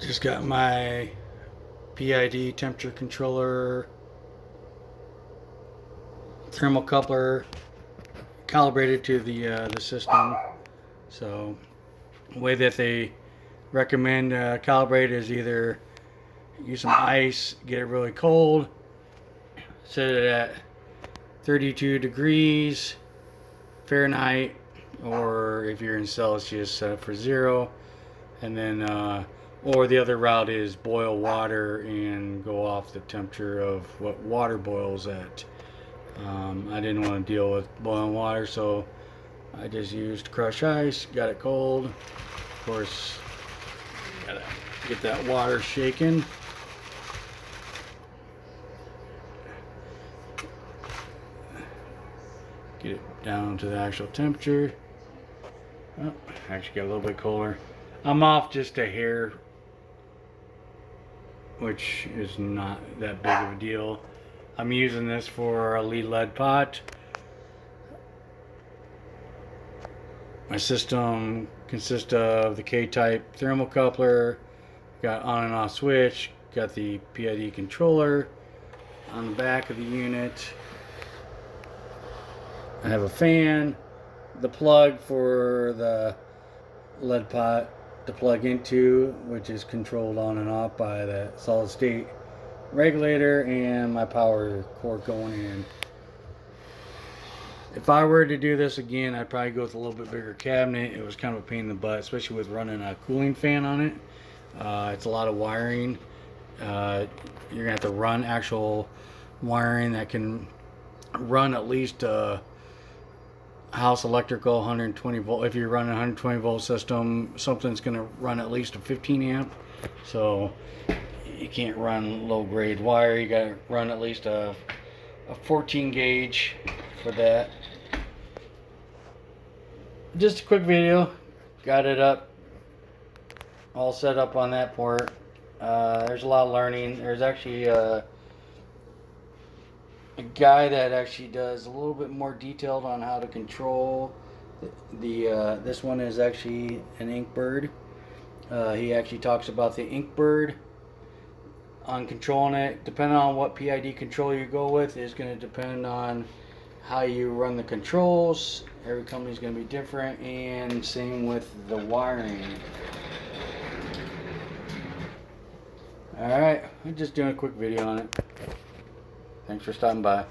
Just got my PID temperature controller, thermocoupler calibrated to the system. So the way that they recommend calibrate is either use some ice, get it really cold, set it at 32 degrees Fahrenheit, or if you're in Celsius, set it for 0, and then or the other route is boil water and go off the temperature of what water boils at. I didn't want to deal with boiling water, so I just used crushed ice, got it cold. Of course, gotta get that water shaken. Get it down to the actual temperature. Oh, actually got a little bit colder. I'm off just a hair, which is not that big of a deal. I'm using this for a lead pot. My system consists of the K-type thermocoupler, got on and off switch, got the PID controller on the back of the unit. I have a fan, the plug for the lead pot to plug into, which is controlled on and off by the solid state regulator, and my power cord going in. If I were to do this again, I'd probably go with a little bit bigger cabinet. It was kind of a pain in the butt, especially with running a cooling fan on it. It's a lot of wiring. You're gonna have to run actual wiring that can run at least house electrical 120 volt. If you're running a 120 volt system, something's going to run at least a 15 amp, so you can't run low grade wire. You got to run at least a 14 gauge for that. Just a quick video, got it up all set up on that port. There's a lot of learning. There's actually a guy that actually does a little bit more detailed on how to control the this one is actually an Inkbird. He actually talks about the Inkbird on controlling it. Depending on what PID control you go with is going to depend on how you run the controls. Every company is going to be different, and same with the wiring. Alright, I'm just doing a quick video on it. Thanks for stopping by.